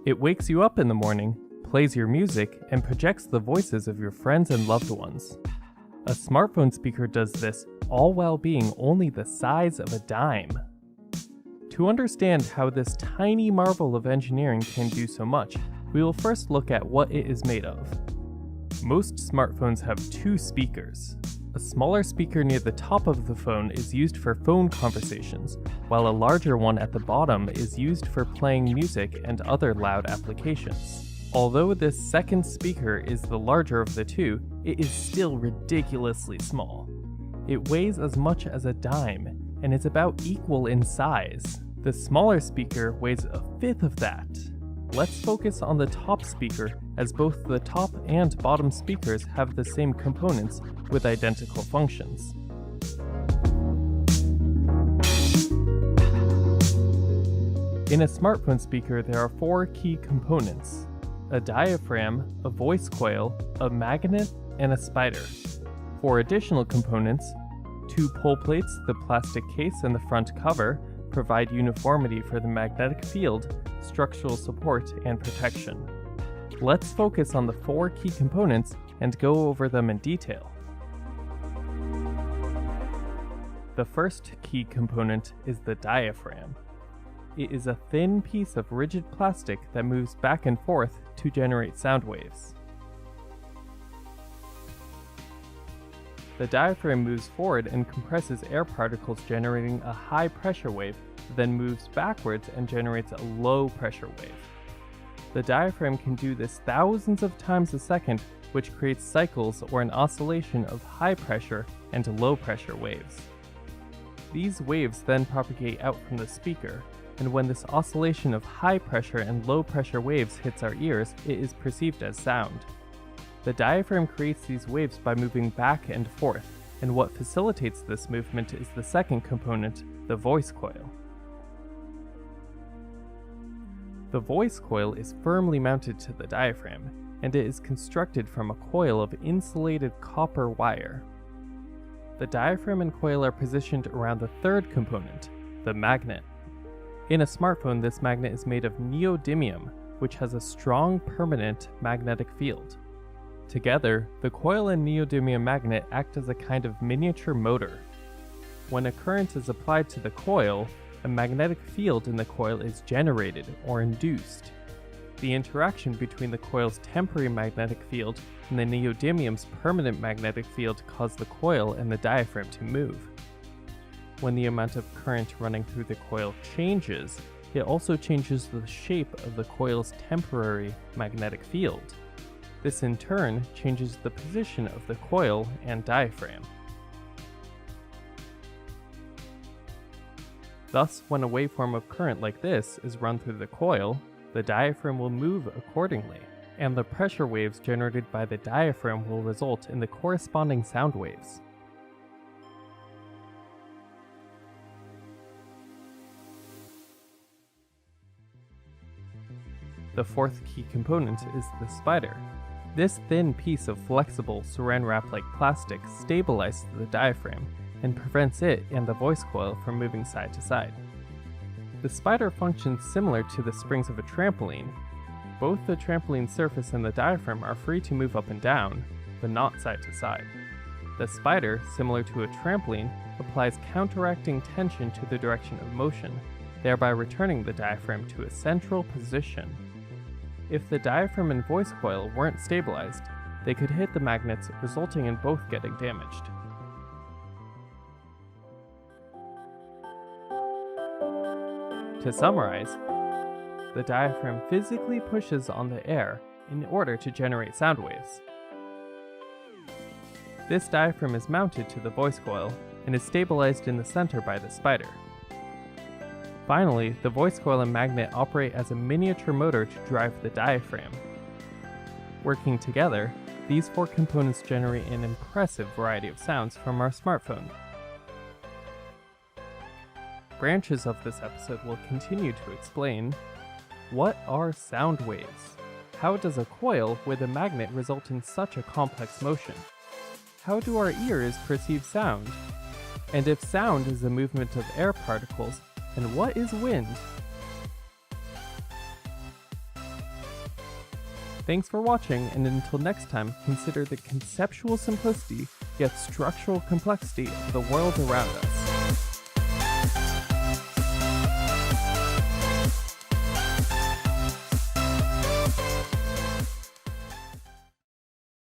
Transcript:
It wakes you up in the morning, plays your music, and projects the voices of your friends and loved ones. A smartphone speaker does this, all while being only the size of a dime. To understand how this tiny marvel of engineering can do so much, we will first look at what it is made of. Most smartphones have two speakers. A smaller speaker near the top of the phone is used for phone conversations, while a larger one at the bottom is used for playing music and other loud applications. Although this second speaker is the larger of the two, it is still ridiculously small. It weighs as much as a dime, and is about equal in size. The smaller speaker weighs a fifth of that. Let's focus on the top speaker, as both the top and bottom speakers have the same components with identical functions. In a smartphone speaker, there are four key components: a diaphragm, a voice coil, a magnet, and a spider. For additional components, two pull plates, the plastic case, and the front cover provide uniformity for the magnetic field, structural support, and protection. Let's focus on the four key components and go over them in detail. The first key component is the diaphragm. It is a thin piece of rigid plastic that moves back and forth to generate sound waves. The diaphragm moves forward and compresses air particles, generating a high pressure wave, then moves backwards and generates a low pressure wave. The diaphragm can do this thousands of times a second, which creates cycles or an oscillation of high pressure and low pressure waves. These waves then propagate out from the speaker, and when this oscillation of high pressure and low pressure waves hits our ears, it is perceived as sound. The diaphragm creates these waves by moving back and forth, and what facilitates this movement is the second component, the voice coil. The voice coil is firmly mounted to the diaphragm, and it is constructed from a coil of insulated copper wire. The diaphragm and coil are positioned around the third component, the magnet. In a smartphone, this magnet is made of neodymium, which has a strong permanent magnetic field. Together, the coil and neodymium magnet act as a kind of miniature motor. When a current is applied to the coil, a magnetic field in the coil is generated or induced. The interaction between the coil's temporary magnetic field and the neodymium's permanent magnetic field cause the coil and the diaphragm to move. When the amount of current running through the coil changes, it also changes the shape of the coil's temporary magnetic field. This in turn changes the position of the coil and diaphragm. Thus, when a waveform of current like this is run through the coil, the diaphragm will move accordingly, and the pressure waves generated by the diaphragm will result in the corresponding sound waves. The fourth key component is the spider. This thin piece of flexible saran wrap-like plastic stabilizes the diaphragm and prevents it and the voice coil from moving side to side. The spider functions similar to the springs of a trampoline. Both the trampoline surface and the diaphragm are free to move up and down, but not side to side. The spider, similar to a trampoline, applies counteracting tension to the direction of motion, thereby returning the diaphragm to a central position. If the diaphragm and voice coil weren't stabilized, they could hit the magnets, resulting in both getting damaged. To summarize, the diaphragm physically pushes on the air in order to generate sound waves. This diaphragm is mounted to the voice coil and is stabilized in the center by the spider. Finally, the voice coil and magnet operate as a miniature motor to drive the diaphragm. Working together, these four components generate an impressive variety of sounds from our smartphone. Branches of this episode will continue to explain: what are sound waves? How does a coil with a magnet result in such a complex motion? How do our ears perceive sound? And if sound is the movement of air particles, and what is wind? Thanks for watching, and until next time, consider the conceptual simplicity yet structural complexity of the world around us.